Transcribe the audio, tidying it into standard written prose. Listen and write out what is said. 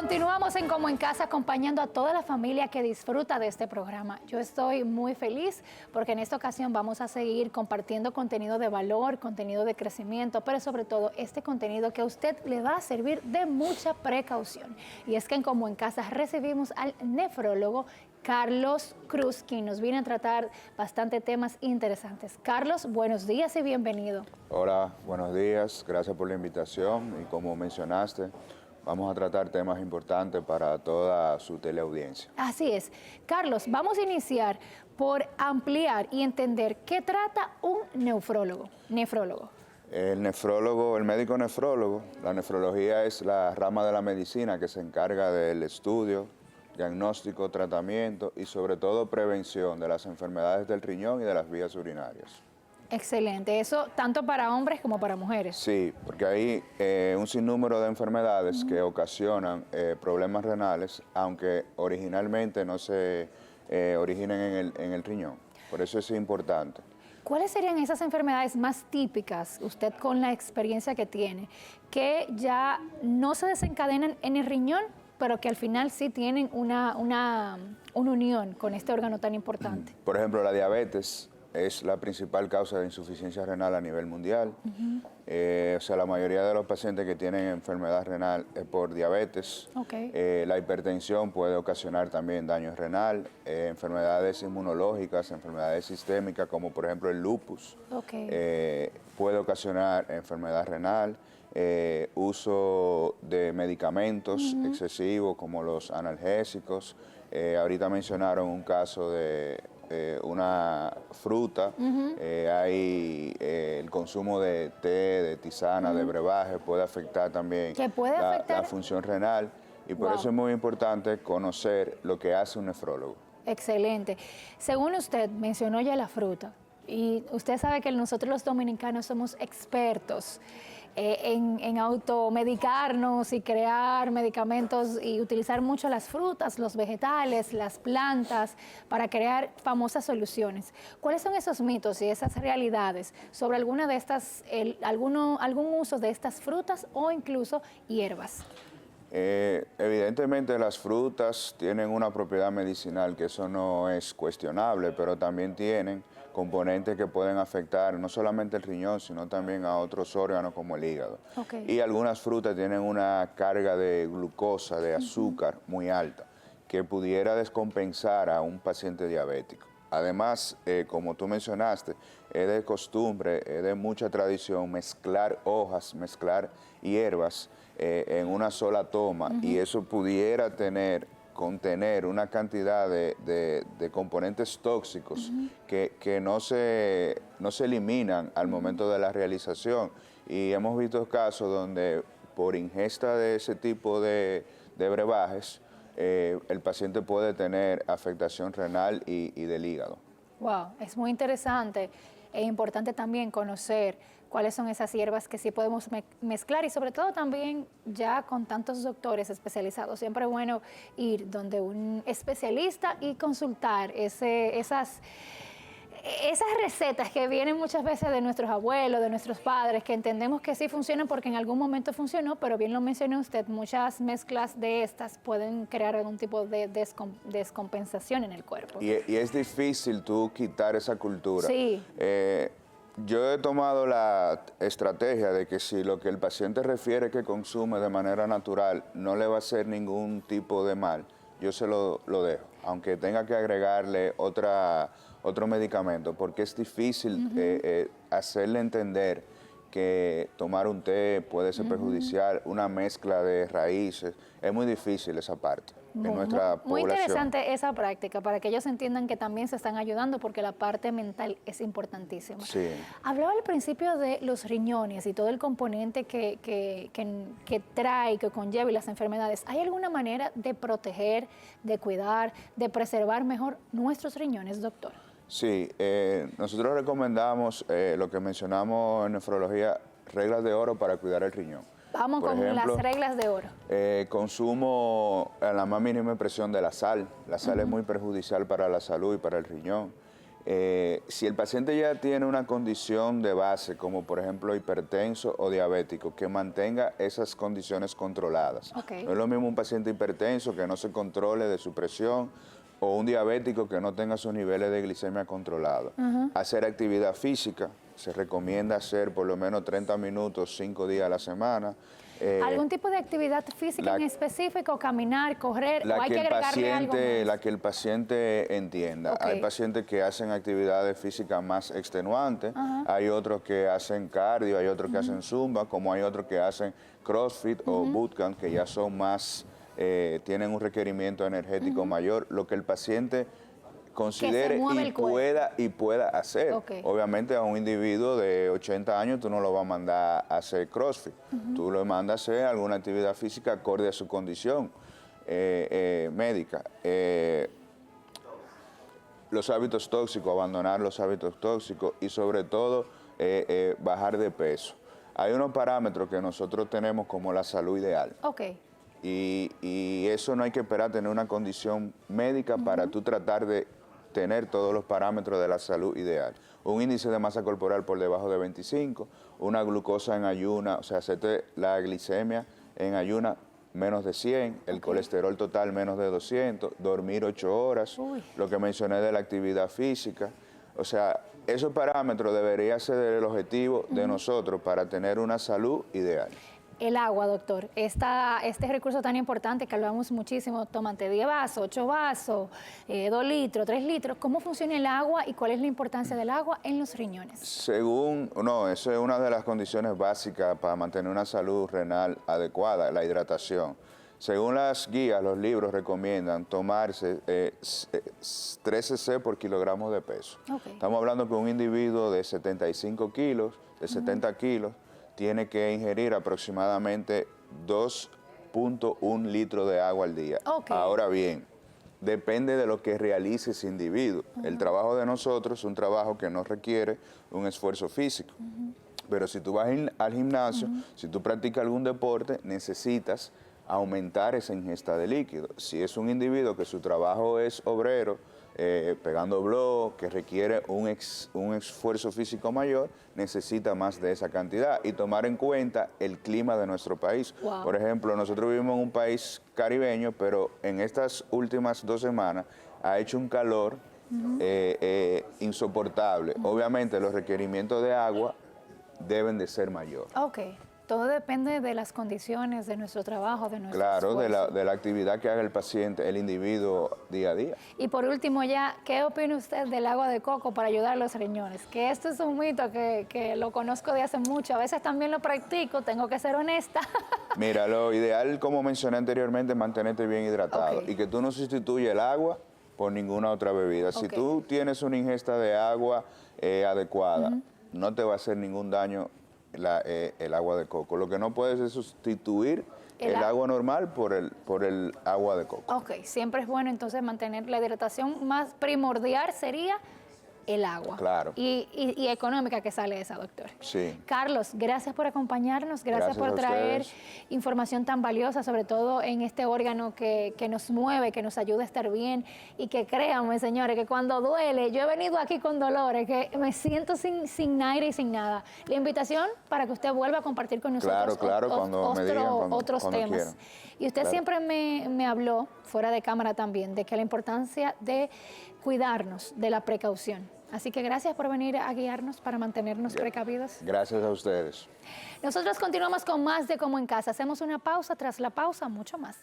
Continuamos en Como en Casa acompañando a toda la familia que disfruta de este programa. Yo estoy muy feliz porque en esta ocasión vamos a seguir compartiendo contenido de valor, contenido de crecimiento, pero sobre todo este contenido que a usted le va a servir de mucha precaución. Y es que en Como en Casa recibimos al nefrólogo Carlos Cruz, quien nos viene a tratar bastante temas interesantes. Carlos, buenos días y bienvenido. Hola, buenos días, gracias por la invitación y como mencionaste, vamos a tratar temas importantes para toda su teleaudiencia. Así es. Carlos, vamos a iniciar por ampliar y entender qué trata un nefrólogo. El nefrólogo, el médico nefrólogo, la nefrología es la rama de la medicina que se encarga del estudio, diagnóstico, tratamiento y sobre todo prevención de las enfermedades del riñón y de las vías urinarias. Excelente, eso tanto para hombres como para mujeres. Sí, porque hay un sinnúmero de enfermedades que ocasionan problemas renales, aunque originalmente no se originen en el riñón. Por eso es importante. ¿Cuáles serían esas enfermedades más típicas, usted con la experiencia que tiene, que ya no se desencadenan en el riñón, pero que al final sí tienen una unión con este órgano tan importante? Por ejemplo, la diabetes es la principal causa de insuficiencia renal a nivel mundial. O sea, la mayoría de los pacientes que tienen enfermedad renal es por diabetes. La hipertensión puede ocasionar también daño renal, enfermedades inmunológicas, enfermedades sistémicas, como por ejemplo el lupus, puede ocasionar enfermedad renal. Uso de medicamentos excesivos como los analgésicos. Ahorita mencionaron un caso de una fruta, hay el consumo de té, de tisana, de brebaje, puede afectar también la función renal y por eso es muy importante conocer lo que hace un nefrólogo. Excelente. Según usted mencionó ya la fruta y usted sabe que nosotros los dominicanos somos expertos en automedicarnos y crear medicamentos y utilizar mucho las frutas, los vegetales, las plantas para crear famosas soluciones. ¿Cuáles son esos mitos y esas realidades sobre alguna de estas, algún uso de estas frutas o incluso hierbas? Evidentemente las frutas tienen una propiedad medicinal, que eso no es cuestionable, pero también tienen componentes que pueden afectar no solamente el riñón, sino también a otros órganos como el hígado. Y algunas frutas tienen una carga de glucosa, de azúcar muy alta, que pudiera descompensar a un paciente diabético. Además, como tú mencionaste, es de costumbre, es de mucha tradición mezclar hojas, mezclar hierbas en una sola toma y eso pudiera contener una cantidad de componentes tóxicos que no se eliminan al momento de la realización. Y hemos visto casos donde por ingesta de ese tipo de brebajes, el paciente puede tener afectación renal y del hígado. Wow, es muy interesante e importante también conocer cuáles son esas hierbas que sí podemos mezclar y sobre todo también ya con tantos doctores especializados, siempre es bueno ir donde un especialista y consultar esas recetas que vienen muchas veces de nuestros abuelos, de nuestros padres, que entendemos que sí funcionan porque en algún momento funcionó, pero bien lo mencionó usted, muchas mezclas de estas pueden crear algún tipo de descompensación en el cuerpo. Y es difícil tú quitar esa cultura. Sí. Yo he tomado la estrategia de que si lo que el paciente refiere que consume de manera natural no le va a hacer ningún tipo de mal, yo se lo dejo, aunque tenga que agregarle otro medicamento, porque es difícil hacerle entender que tomar un té puede ser perjudicial, una mezcla de raíces, es muy difícil esa parte en nuestra población. Muy interesante esa práctica, para que ellos entiendan que también se están ayudando, porque la parte mental es importantísima. Sí. Hablaba al principio de los riñones y todo el componente que trae, que conlleva las enfermedades. ¿Hay alguna manera de proteger, de cuidar, de preservar mejor nuestros riñones, doctor? Sí, nosotros recomendamos lo que mencionamos en nefrología, reglas de oro para cuidar el riñón. Vamos con las reglas de oro. Consumo a la más mínima expresión de la sal. La sal es muy perjudicial para la salud y para el riñón. Si el paciente ya tiene una condición de base, como por ejemplo hipertenso o diabético, que mantenga esas condiciones controladas. Okay. No es lo mismo un paciente hipertenso que no se controle de su presión o un diabético que no tenga sus niveles de glicemia controlados. Hacer actividad física, se recomienda hacer por lo menos 30 minutos, 5 días a la semana. ¿Algún tipo de actividad física en específico? ¿Caminar, correr? ¿O hay que agregarle algo más? La que el paciente entienda. Okay. Hay pacientes que hacen actividades físicas más extenuantes, hay otros que hacen cardio, hay otros que hacen zumba, como hay otros que hacen crossfit o bootcamp, que ya son más, tienen un requerimiento energético mayor. Lo que el paciente considere y pueda hacer. Okay. Obviamente a un individuo de 80 años tú no lo vas a mandar a hacer CrossFit, tú lo mandas a hacer alguna actividad física acorde a su condición médica. Los hábitos tóxicos, abandonar los hábitos tóxicos y sobre todo bajar de peso. Hay unos parámetros que nosotros tenemos como la salud ideal. Okay. Y eso no hay que esperar a tener una condición médica para tú tratar de tener todos los parámetros de la salud ideal. Un índice de masa corporal por debajo de 25, una glucosa en ayuna, o sea, hacerte la glicemia en ayuna menos de 100, el colesterol total menos de 200, dormir 8 horas, lo que mencioné de la actividad física. O sea, esos parámetros deberían ser el objetivo de nosotros para tener una salud ideal. El agua, doctor. Este recurso tan importante que hablamos muchísimo, tómate 10 vasos, 8 vasos, 2 litros, 3 litros. ¿Cómo funciona el agua y cuál es la importancia del agua en los riñones? Eso es una de las condiciones básicas para mantener una salud renal adecuada, la hidratación. Según las guías, los libros recomiendan tomarse 13 cc por kilogramo de peso. Okay. Estamos hablando que un individuo de 75 kilos, de 70 kilos, tiene que ingerir aproximadamente 2.1 litros de agua al día. Okay. Ahora bien, depende de lo que realice ese individuo. El trabajo de nosotros es un trabajo que no requiere un esfuerzo físico. Pero si tú vas al gimnasio, si tú practicas algún deporte, necesitas aumentar esa ingesta de líquido. Si es un individuo que su trabajo es obrero, pegando blog, que requiere un esfuerzo físico mayor, necesita más de esa cantidad y tomar en cuenta el clima de nuestro país. Wow. Por ejemplo, nosotros vivimos en un país caribeño, pero en estas últimas 2 semanas ha hecho un calor insoportable. Obviamente los requerimientos de agua deben de ser mayores. Okay. Todo depende de las condiciones de nuestro trabajo, de nuestro Claro, esfuerzo. de la actividad que haga el paciente, el individuo día a día. Y por último ya, ¿qué opina usted del agua de coco para ayudar a los riñones? Que esto es un mito que lo conozco de hace mucho, a veces también lo practico, tengo que ser honesta. Mira, lo ideal, como mencioné anteriormente, es mantenerte bien hidratado y que tú no sustituyas el agua por ninguna otra bebida. Si tú tienes una ingesta de agua adecuada, no te va a hacer ningún daño el agua de coco. Lo que no puedes es sustituir el agua normal por el agua de coco. Ok, siempre es bueno entonces mantener la hidratación más primordial sería el agua. Claro. Y económica que sale esa, doctor. Sí. Carlos, gracias por acompañarnos, gracias por traer información tan valiosa, sobre todo en este órgano que nos mueve, que nos ayuda a estar bien y que créanme, señores, que cuando duele, yo he venido aquí con dolores, que me siento sin aire y sin nada. La invitación para que usted vuelva a compartir con nosotros otros temas. Quieran. Y usted siempre me habló, fuera de cámara también, de que la importancia de cuidarnos, de la precaución. Así que gracias por venir a guiarnos para mantenernos precavidos. Gracias a ustedes. Nosotros continuamos con más de Como en Casa. Hacemos una pausa, tras la pausa mucho más.